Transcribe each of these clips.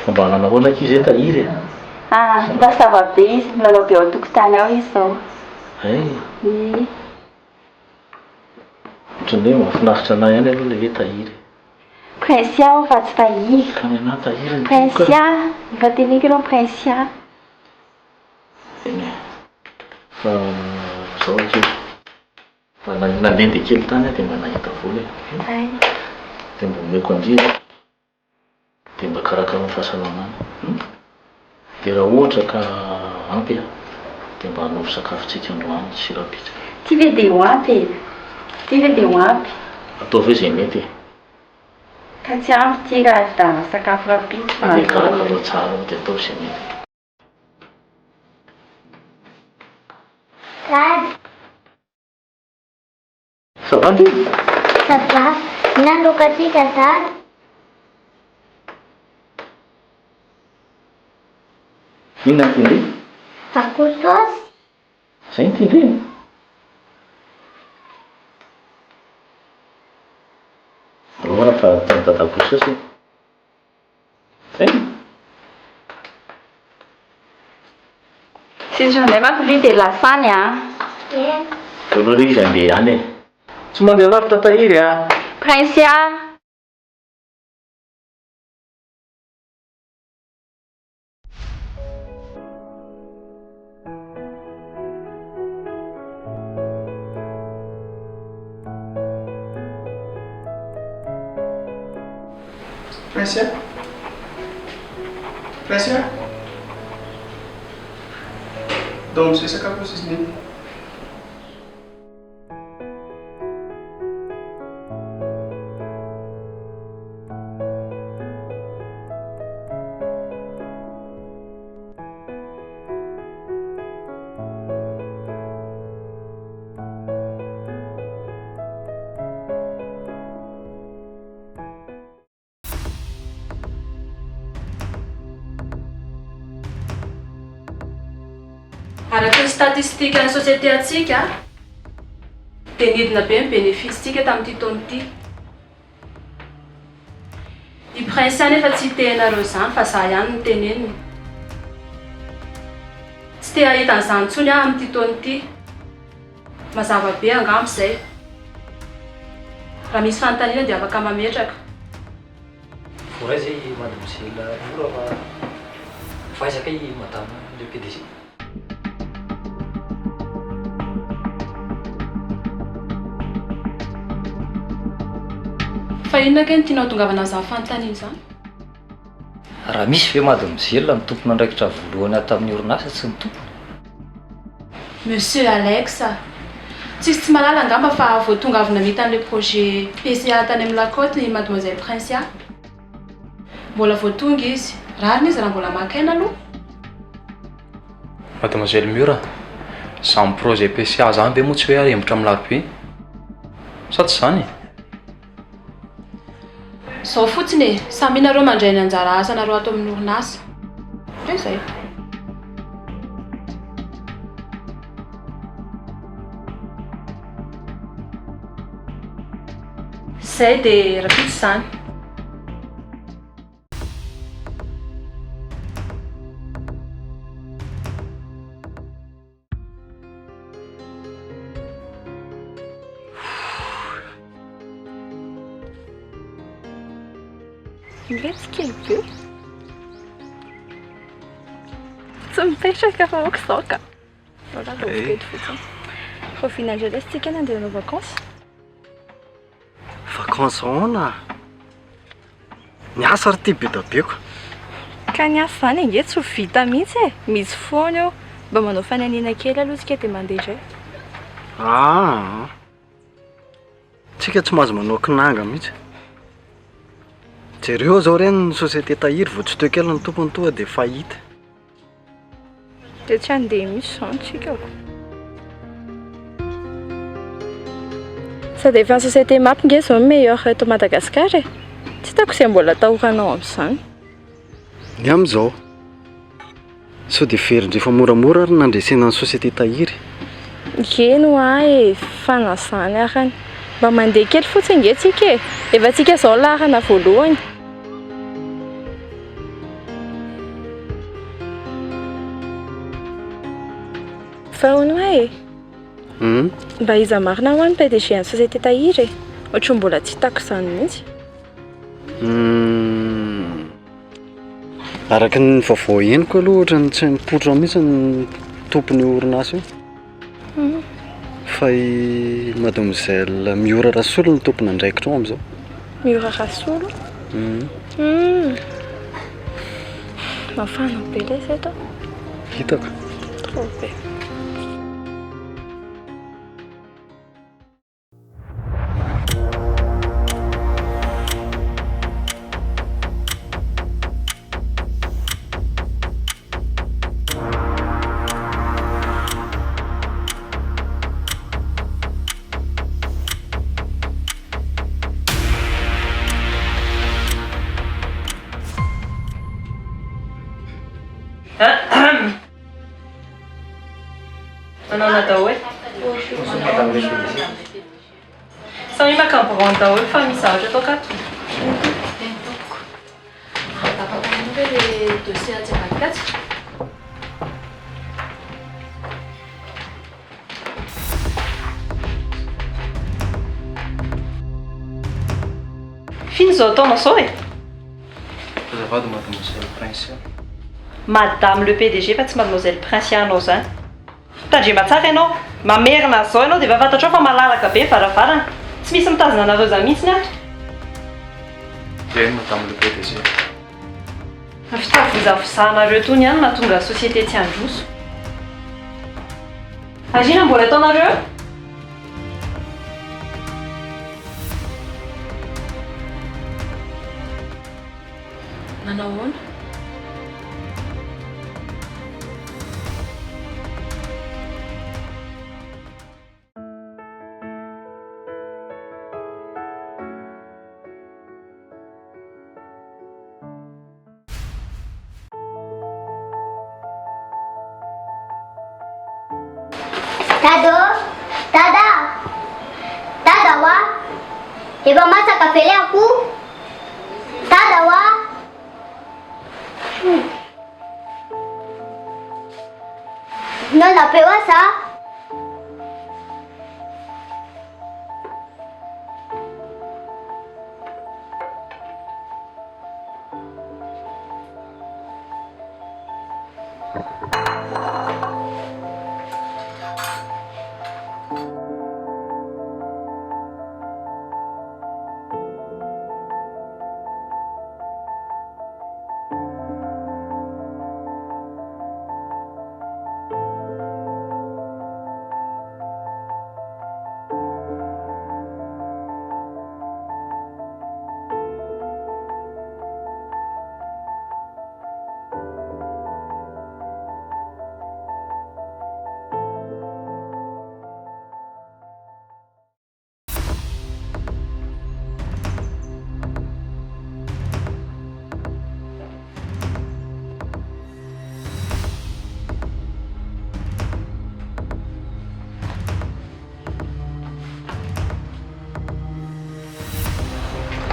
Fomba nanahona izy tahiry. Mba zavabe izy milalao be ao an-tokotany ao izy zao. Ohatran'ny hoe mahafinaritra anahy ihany aloha ilay hoe tahiry. Prinsia fa tsy tahiry. Ka ny anahy tahiry. Prinsia, efa teniko ianao Prinsia. Fa zao kely. Fa nandeha kely tany dia mba nahita vola. Dia mba omeko andrina. Dia mba karakara fahasalamana. Dia raha ohatra ka ampy dia mba hanao sakafontsika androany sirapitra. Ty ve dia ho ampy? Ty ve dia ho ampy? Ataovy hoe izay mety. Ka tsy ampy ty raha da sakafo rapitra. Dia karakara tsara dia atao izay mety. Ça va ty? Ça va. Nandokatsika zara. Inona tindry? Akoho saosy. Izay ny tindry? Aloha fa tantata akoho saosy. Zay? Si j'en ai marre lui de lasagne Aloha izy andeha ihany. Tsy mandeha lavitra tahiry Prinsia. Prinsia? Prinsia? Dao amin'izay sakafo sisy neny. Araka ny statistika ny société atsika dia nidina be ny bénéfice-tsika tamin'ity taona ity. I Prinsia nefa tsy tenareo izany fa za ihany no teneniny. Tsy te hahita an'izany intsony aho amin'ity taona ity. Mazava be angamba izay. Raha misy fanontaniana dia afaka mametraka. Voray zay madame Zila mora fa faizaka i madame le PDG. Fa inona ke ny tianao tongavana izany fanontaniana izany? Raha misy ve madame Zila ny tompona andraikitra voalohany ato amin'ny orinasa tsy ny tompony? Monsieur Alex, tsisy tsy malala angamba fa voatongavana nahita an'ilay projet PCA tany amin'ny Lakote ny mademoiselle Prinsia. Mbola voatonga izy. Rariny izy raha mbola makaina aloha. Mademoiselle Mura, izany projet PCA zany be moa tsy hoe arembotra amin'ny larobe. Sa tsy izany? Zao fotsiny e, samy nareo mandray ny anjara asanareo ato amin'ny orinasa. Dia zay. Zay dia rapitra izany. Mivetsiky be. Tsy mipetraka fa moka izao ka. Voilà lovoko eto fotsiny. Rofia andray lesitsika nandeha hanao vakansy. Vakansy ahoana? Niasa ary ty be da beko. Ka niasa izany ange tsy ho vita mihitsy e. Misy foana eo. Mba manao fananiana kely aloha tsika dia mandeha indray. Tsika tsy mahazo manao kinanga mihitsy. Jereo zao reny ny société tahiry vao tsy teo kely ny tompony toa dia fahita. Dia tsy handeha misy izany tsika. Sady efa ny société mapy nge zao meilleur eto Madagasikara e. Tsy hitako izay mbola atahoranao amin'izany. Ny amin'izao. Sao dia ferindry efa moramora ary nandresena ny société tahiry. Eno e, fanasany arany. Mba mandeha kely fotsiny nge tsika e. Efa tsika zao larana voalohany. Fa hono e mba iza marina ho any PDG any société tahiry ohatry ny mbola tsy hitako izany mihitsy. Araka ny vaovao henoko aloha ohatra ny tsy mipoitra mihitsy ny tompony orinasa io fa i mademoiselle Miora Rasolo ny tompony andraikitra ao am'izao. Miora Rasolo? Mafana be ilay izy eto. Hitako. Trop be. Manana daholo samy makamboran daholo fa misahatra atao akato. Tapaka le dossier aty Akita. Fino zao ataonao sao e? Azafady mademoiselle Prince. Madame le PDG fa tsy mademoiselle Prince anao zany. Tandrema tsara ianao, mamerina zao ianao dia efa fantatrao fa malalaka be varavarana. Tsy misy mitazona anareo zany mihitsy ato. Dia madame le PDG. Fitavozavozanareo tony ihany mahatonga société tsy handroso. Agina mbola ataonareo? Manao ahoana? Dada wa efa masaka fele aku dada wa napewa sa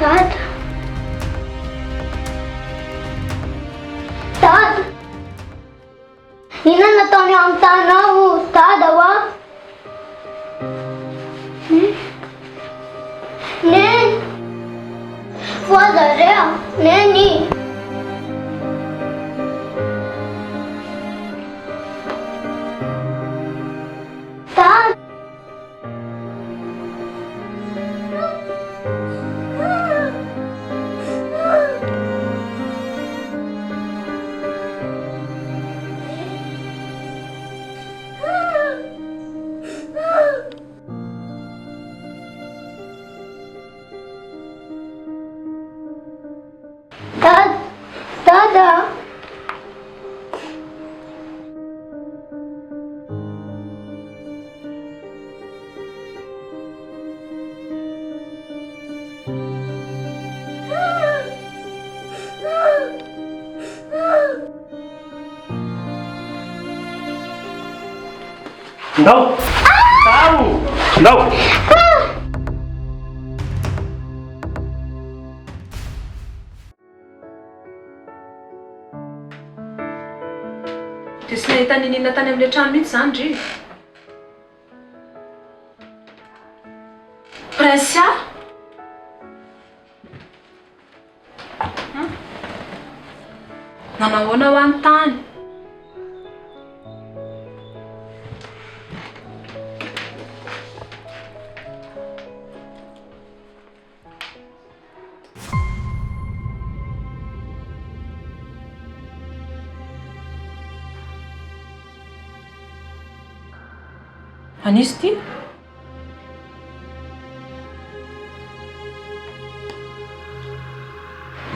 Dad, Nina nataoni ang tanaw, tadawa. Nen, father, neni. Dad. Dada. No! No! No! dia sy nahita ninina tany amin'ilay trano mihitsy izany dry. Prinsia? Nanahoana ho any tany? Anisy ty?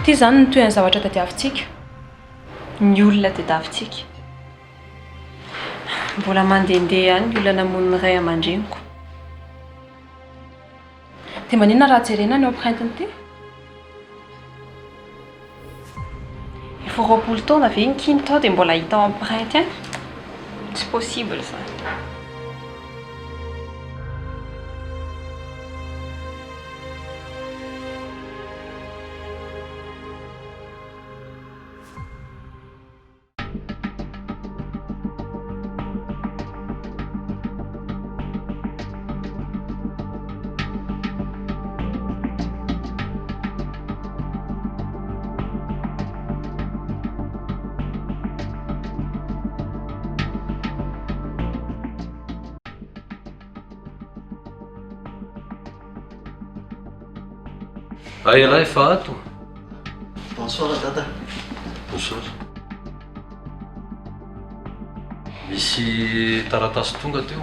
Ty zany ny toy ny zavatra tadiavintsika. Ny olona tadiavintsika. Mbola mandehandeha ihany ny olona namono ny ray aman-dreniko. Dia maninona raha jerena ny empreinte-ny ty? Efa 20 taona ve nikiny tao dia mbola hita empreinte any? Tsy possible ça. Iray fa ato. Bonsoir dada. Bonsoir. Misy taratasy tonga teo.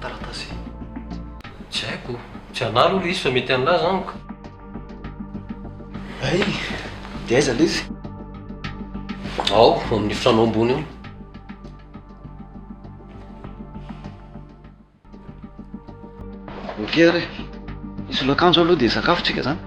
Taratasy. Tsy haiko, tsy analo izy fa mety an'la zaniko. Ay, dia aiza ilay izy? Ao, amin'ny trano ambony eo. Okey ary. Misy loakanjo aloha dia sakafontsika zany.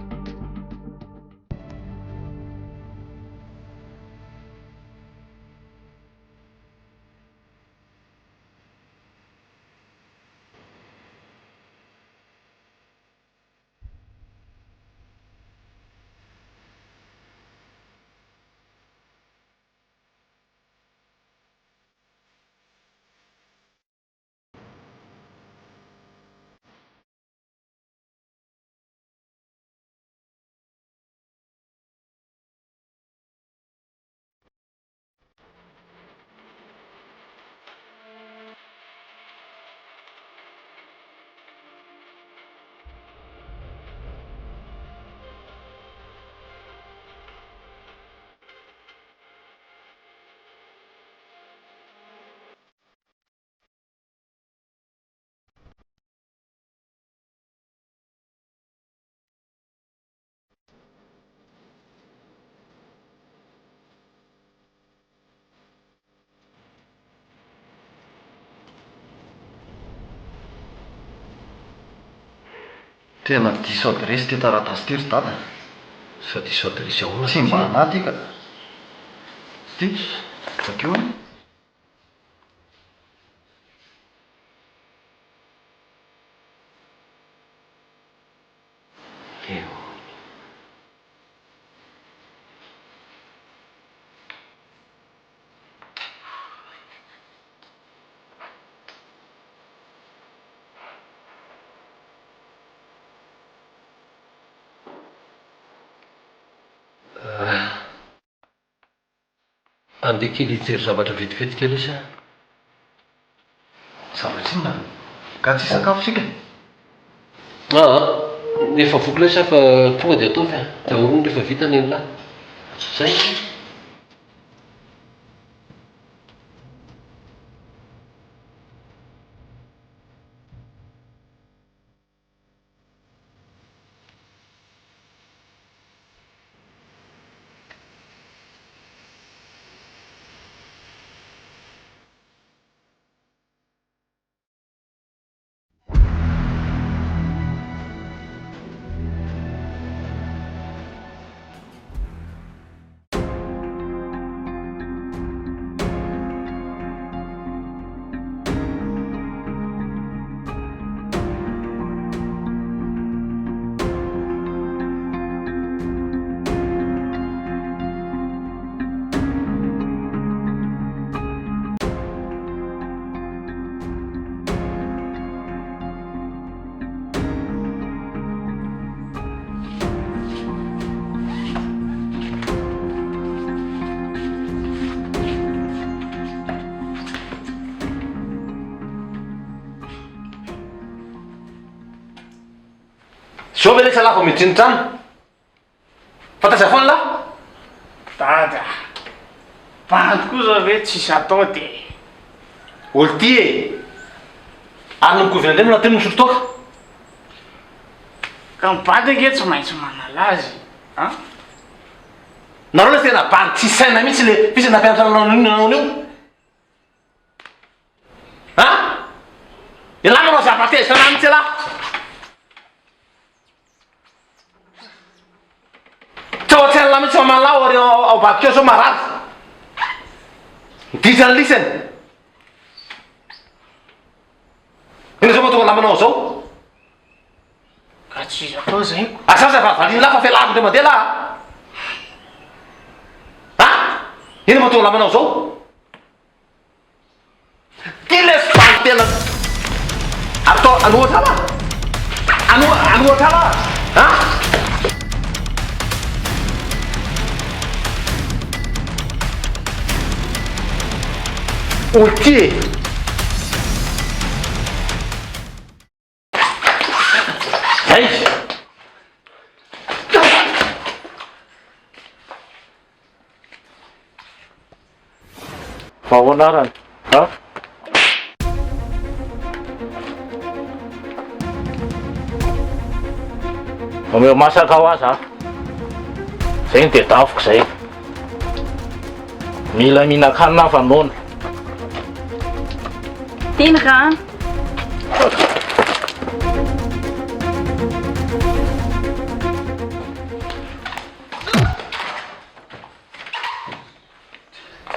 Tena diso adresy ty taratasy ty ry dada. Fa diso adresy ahoana? Tsy mba anaty ka. Ty, bakeo any. Eo. Andeha kely hijery zavatra vetivetika ilay sa? Zavatra inona? Ka tsy sakafo sika? Efa voky lay sa fa tonga dia ataovy a. Dia ahoana rehefa vita ny lahy. Zay. Zao ve lay salafa miditra ny trano. Fantasa foana la? Dada. Bandy kosa ve tsisy atao de. Olo ty e. Ary mikovina ndray mona teny misotro toaka. Ka mibandy ange tsy maintsy manala azy. Ha? Nareo le tena bandy tsy saina mihitsy le fisy nampianatra nanao io. Ha? Ialahy manao zavateza tanahy mihitsy ialahy. Tsy ao an-tsaina mihitsy fa malao ary ao bakeo sao marary. Ditra ny lisany. Ino zao mahatonga lamanao zao? Ka tsisy atao zay ko. Asaza valiny lafa fialamo ndray mandeha laha. Ha? Ino mahatonga lamanao zao? Ty lesy bandy tena. Atao anohatra la? Anohatra la? Ha? Olo ty e. Zay. Fa ahoana arany? Ha? Omeo masaka ho aza. Zay ny tedafiko zay. Mila mihinan-kanina fa noana. Tiny rano.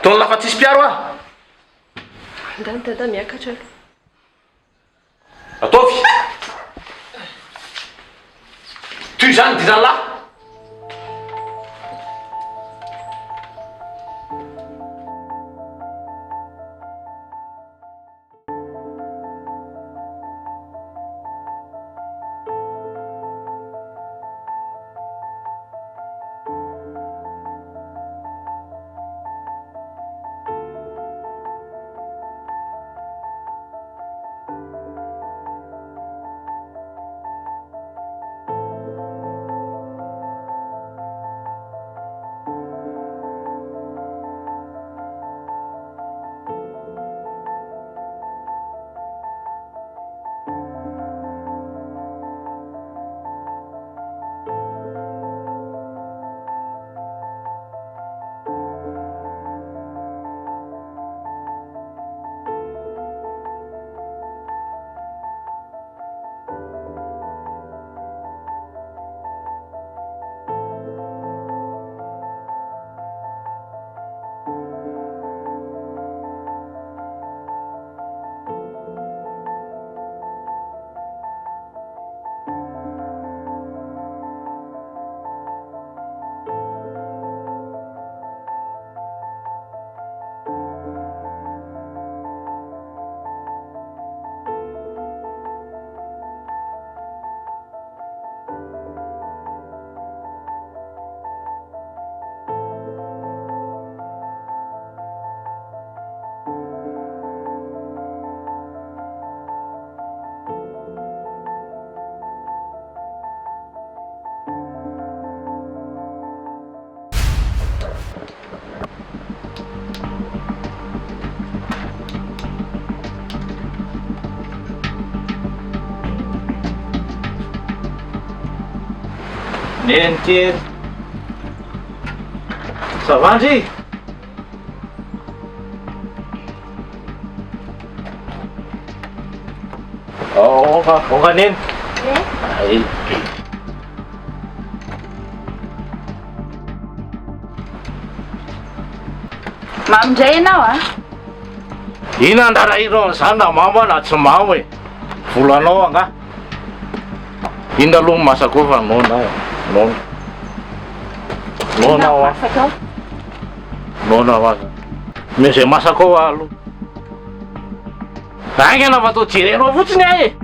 Taona lafa tsisy mpiaro ah. Andany dada miakatra. Ataovy. Toy zany dira lahy. Nentir. Ça va, Andy? Oh, on va nen. Ay. Mamindray ianao a? Ina andarahirao an'izany na mamo na tsy mamo e. Volanao anga. Ina aloha masaka fa nona. Nona wa. Nona wa. Me zay masaka ao aloha. Aingana fa tao jerenao fotsiny ahy e.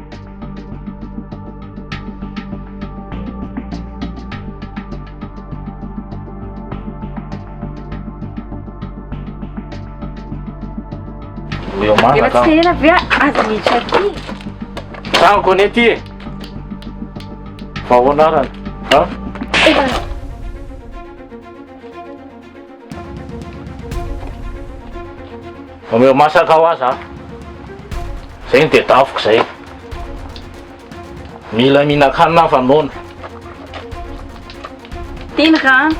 Io Efa tsy tena ve azo miditra aty? Trano kone ty e. Fa ahoana arany? Ha? Efa Omeo masaka ho aza. Zay ny tedafiko zay. Mila mihinan-kanina fa noana. teny rano.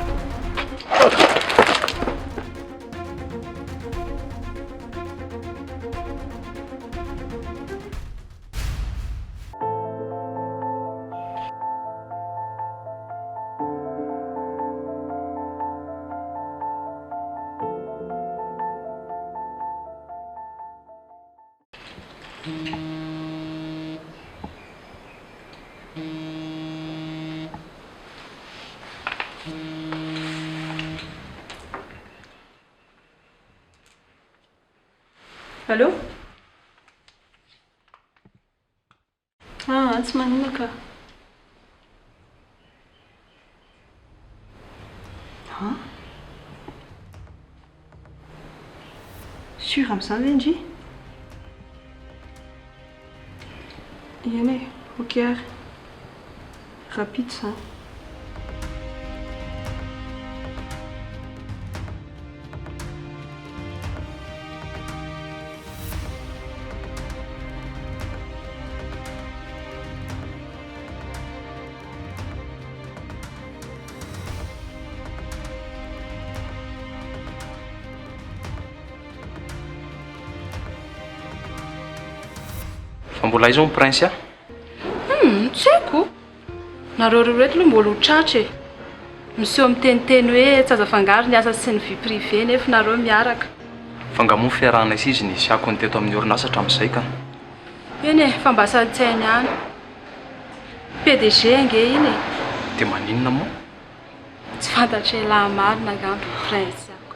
Allô? Ah, tsy maninona ka. Ha? Sûr amin'izany ve ndry? Eny e, ok ary. Rapide ça. Fa mbola aiza ny prince a? Tsy haiko. Nareo reto aloha mbola ho tratra e. Miseho miteniteny hoe tsy aza fangaro ny asa sy ny vie privé nefa nareo miaraka. Fa ngamoa fiarahana izy ny siakony teto amin'ny orinasa hatramin'izay ka. Eny e, fa mba sady-tsainy ihany. PDG ange iny e. Dia maninona moa? Tsy fantatra lahy marina angamba prince ako.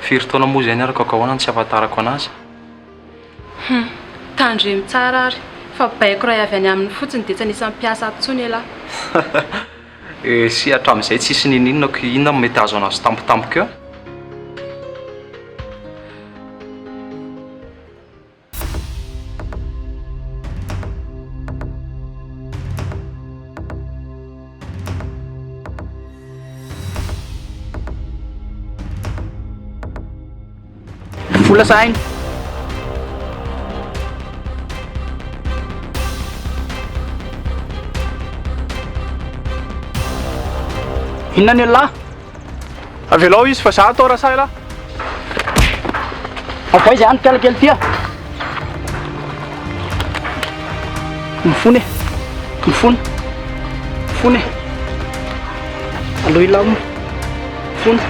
Firy taona moa izay niaraka ka ahoana tsy ahafantarako anazy? Tandremy tsara ary. Fa baiko raha avy any amin'ny fotsiny dia tsy anisany mpiasa atsony e lahy. Si hatramin'izay tsisy nininonako inona mety azo anazy tampotampoka eo? Vola sainy. Inona ny lahy? Avelao izy fa za atao rasay lahy. Avy aiza ihany kelikely tia. Mifony e. Mifony. Mifony e. Aloha ilaho mo. Mifony.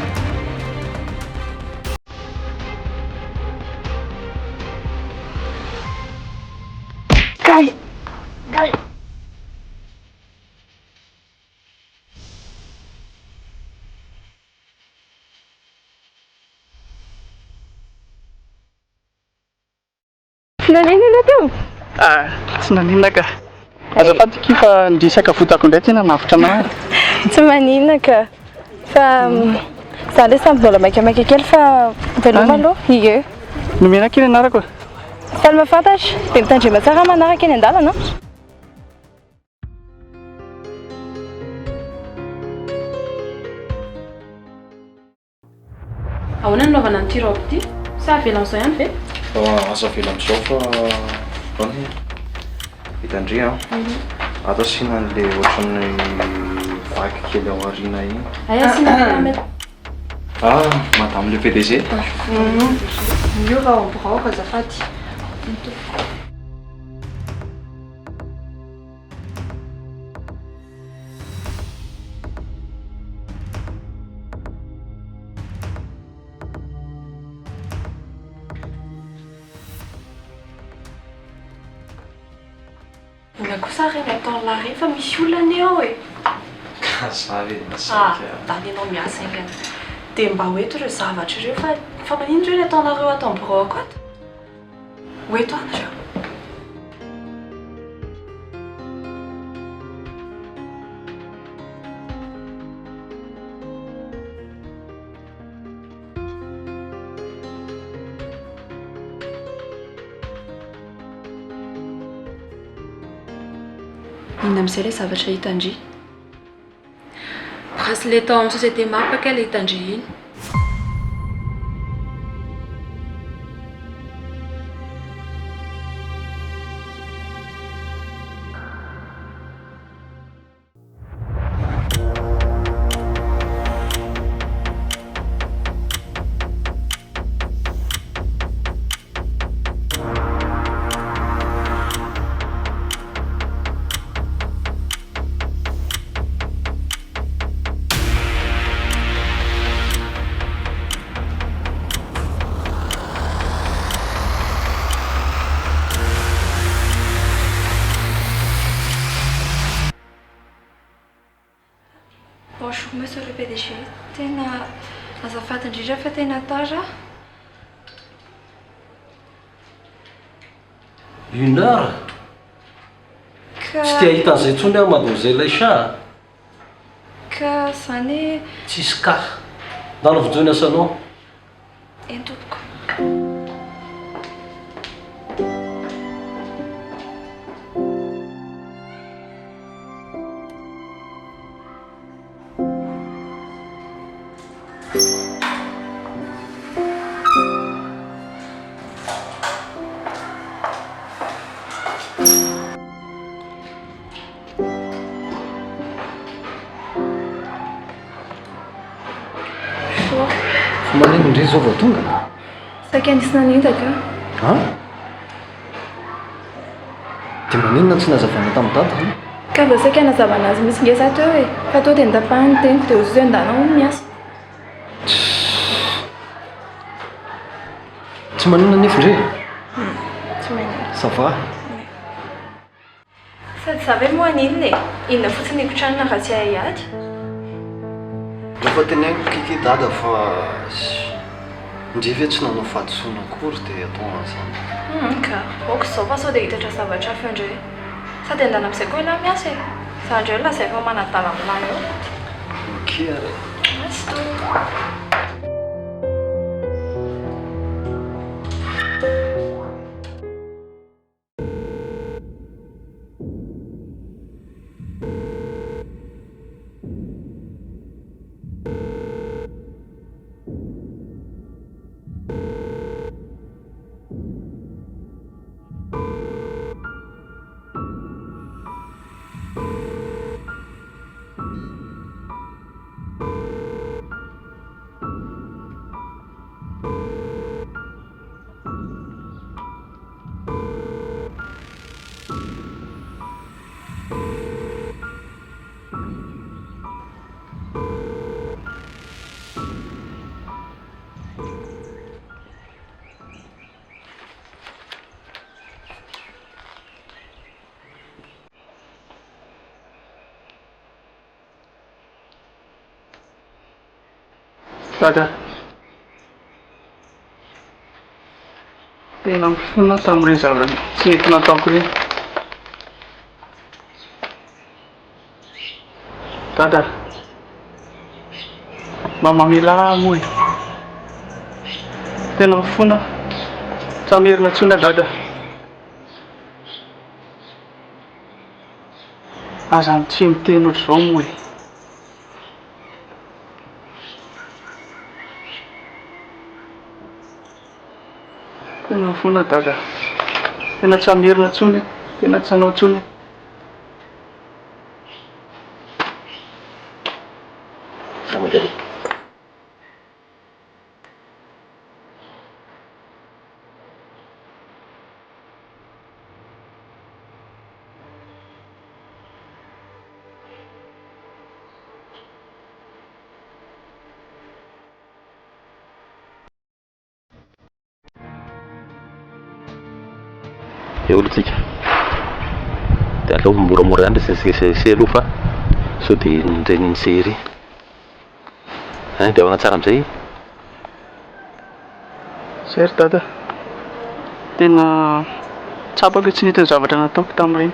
Gai! Gai! Nanenina teo? Tsy naninona ka. Azafady kifa ndrisaka votako indray tena navitra anahy. Tsy maninona ka. Fa za le samby mbola maikamaika kely fa veloma aloha. Ie. Nomena kely anarako. Faly mahafantatra dia mitandrema tsara manaraka eny an-dalana. Ahoana ny naovana ny robe ity? Sa avelan'izao ihany ve? Asa vela amin'izao fa vany hitandre a. Ato asiana an'ilay ohatran'ny vaky kely ao aoriana iny. Ay, asiana mety. Madame le PDG. Miova ao ambiraoka azafady. Ina kosa reny atao lary fa misy olana eo e. Zavy Tany ianao miasa ingany. Dia mba hoeto ireo zavatra ireo fa manino ireo ny ataonareo ato ambiraoka ato? Hoeto anareo. Inona amin'izay ilay zavatra hitandry? Bracelet tao amin'ny société mapaka ilay hitandry iny. Bonjour monsieur le PDG, tena azafady indrindra fa tena tara. Une heure? Ka Tsy tia hita an'izay intsony aho mademoiselle Aïcha. ka zany Tsisy ka. Ndalo vijony asanao. entoboko. Maneno indray zao vao tonga. Saika nisy nanentaka. Ha? Dia manino na tsy nazavana tamin'ny dady? Ka vao saika nazavana azy misy ngeza teo e. Fa tao dia nitapahany teniko dia ozy andanao miasa. Tsy manino nefa indray? Tsy manino. Ça va? Sady za ve moa n'inona e? Inona fotsiny ikotranana raha tsy haiady? Rehefa teneako kiki dada fa ndrivy tsy nanao fahadisoana akory dia atao an'izany. Ka aoko izao fa sao dia hitatra zavatra hafa indray. Sady andana amin'izay koa ialahy miasa e. Za indray lazay fa manadala amin'lahy eo. Ok ary. Asy to. Dada, tena mifona tamin'ireny zavatra tsy nety nataoko ireny. Dada, mamamela moa e. Tena mifona, tsy amerina intsony dada. Aza tsy miteny ohatr'izao moa e. Tena mifona dada. Tena tsy amerina intsony, tena tsy hanao intsony. Ramadary. Olo tsika dia aleo moramora zany resesese aloha fa sao dia nireny sery dia ahoana tsara amin'izay. Sery dada, tena tsapako tsy nety ny zavatra nataoko tamin'ireny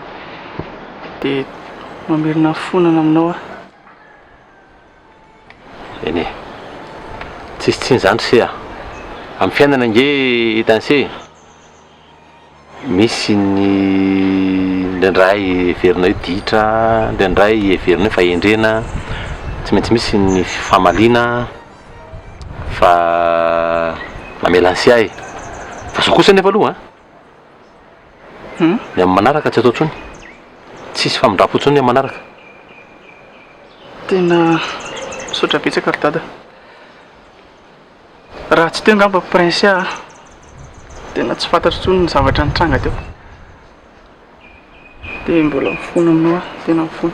dia mamerina fonana aminao aho. Eny e, tsisy tsiny zany se amin'ny fiainana nge hitanse misy ny indraindray heverinao hoe ditra, indraindray heverinao hoe fahendrena, tsy maintsy misy ny famaliana fa mamelansi ahy fa so kosa nefa aloha ny amin'ny manaraka tsy atao ntsony, tsisy famindrapo ntsony amin'ny manaraka. Tena misaotra betsaka ry dada. Raha tsy teo ngamba prince aho, tena tsy fantatro ntsony ny zavatra nitranga teo. Dia mbola mifono aminao aho, tena mifono.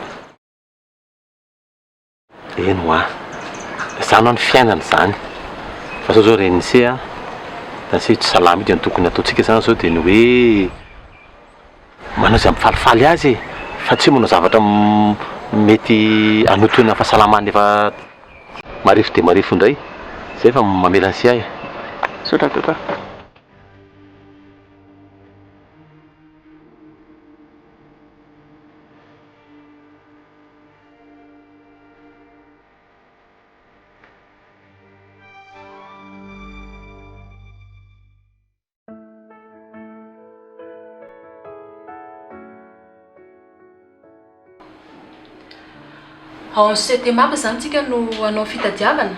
Eno zany ho ny fiainana zany fa sao zao renise tsy salama ity ny tokony ataontsika zany zao dia ny hoe manao izay ampifalifaly azy fa tsy manao zavatra mety anotoina fahasalamany efa marifo dia marifo indray, zay fa mamelansi ahy. Saotra dada. Ao société mapa zany tsika no hanao fitadiavana.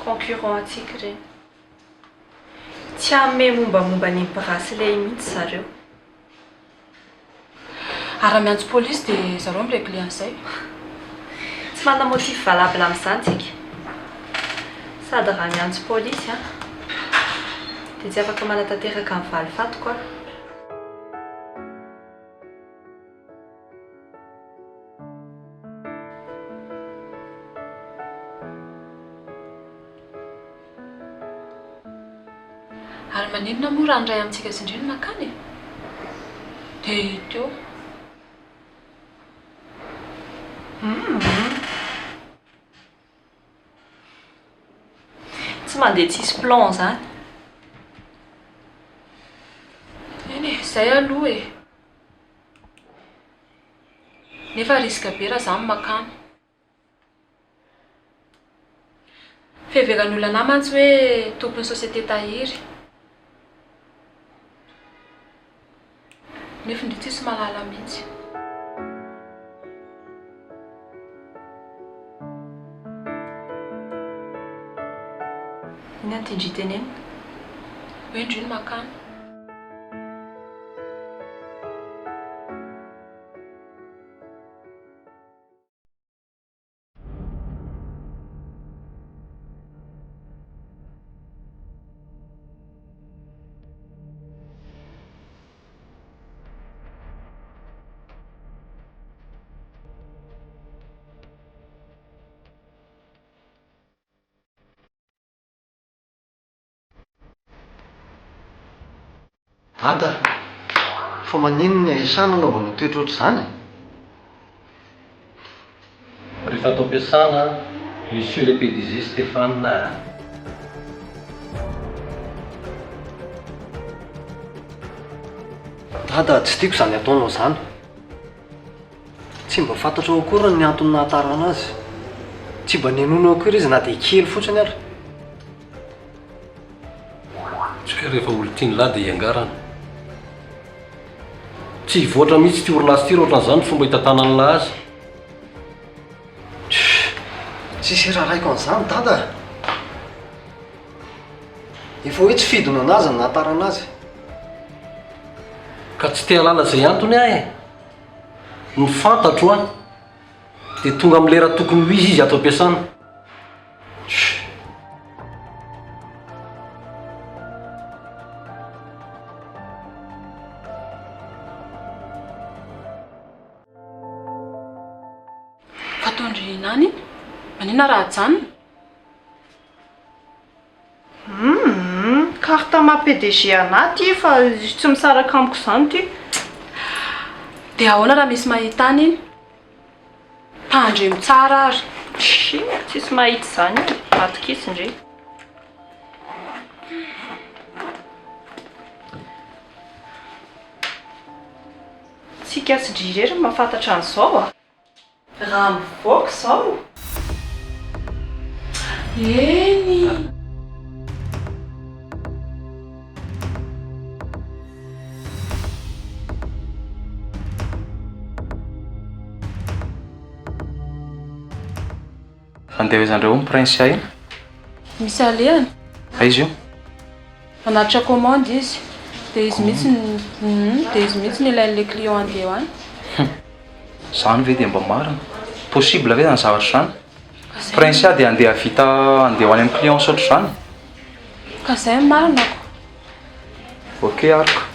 Concurrent atsika ireny. Tsy hamme mombamomba ny bracelet mihitsy zareo. Raha miantso police dia zareo miregle an'izay. Tsy manana motif valable amin'izany tsika. Sady raha miantso police dia tsy afaka manatanteraka amin'ny valifato koa. Ary maninona moa raha ndray amintsika sindriny nakany? Dia teo. Tsy mandeha tsisy plan zany. Eny izay aloha e. Nefa risque be raha zany makany. Fiheveran'olona anahy mantsy hoe tompony société tahiry. Nefa ndry tsisy malala mihitsy. Iny antindry teneny. Hoe indriny makany. Ada, fa manino ny ahisana anaovana toetra ohatr'izany? Rehefa atao am-piasana, monsieur le PDG Stéphane. Ada, tsy tiako izany ataonao izany. Tsy mba fantatrao akory ny antony nahatarana azy. Tsy mba nenonao akory izy na dia kely fotsiny ary. Tsy hoe rehefa olo tiany lahy dia iangarana. Tsy hivoatra mihitsy ty orinasa ty raha ohatran'izany fomba hitantanany lahy azy. Tsisy raha raiko an'izany dada. Efa hoe tsy fidona anazy ny nahatarana azy. Ka tsy te halala izay antony ahy. Ny fantatro dia tonga amin'ny lera tokony ho izy ato am-piasana. Fatondry nani? Manina raha janona? Carte ma PDG anaty fa tsy misaraka amiko izany ty. Dia ahoana raha misy mahitany iny? Tandremo tsara ary. Tsisy mahita izany atokisy indray. Tsika sy drirery mahafantatra an'izao raha mivoaka izao. Eny. andeha hoezandreo ny prince iny misy alehany aizy io anatitra commande izy dia izy mihitsy dia izy mihitsy ny ilain'le client andeha ho any zany ve dia mba marina possible ve zany zavatra zany prince dia andeha vita andeha ho any amin'ny client saotra zany ka izay marina ako ok ariko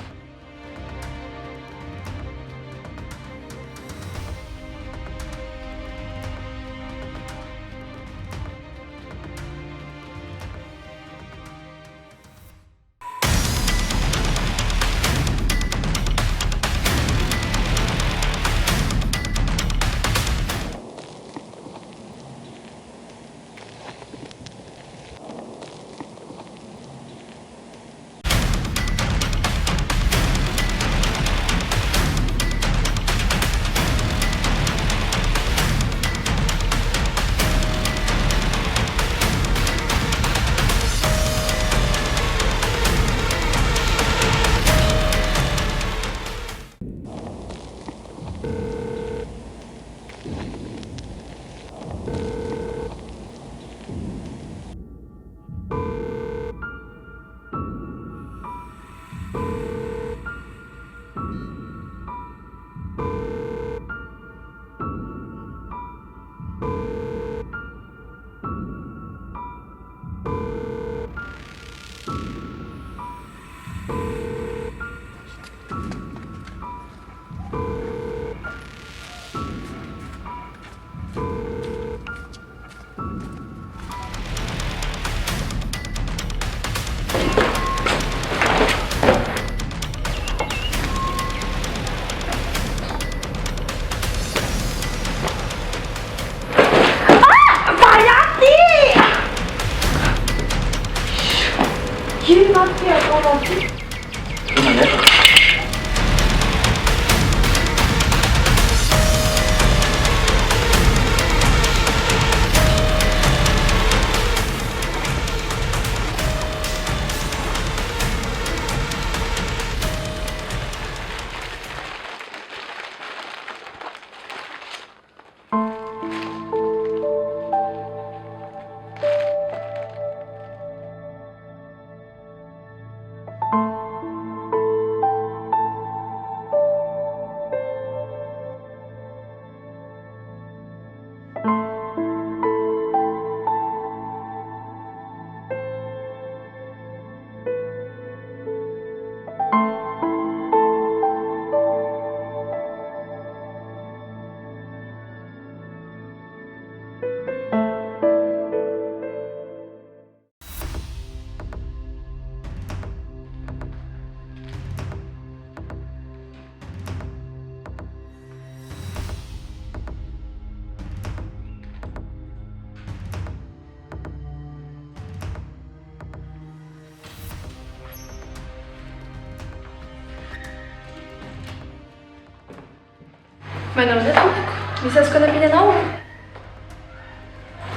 Manao an'izay tompoko misy azoko anampiny anao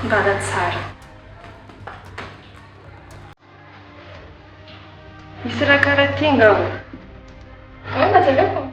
mbara tsara misy raha karaha ty ngao mazavako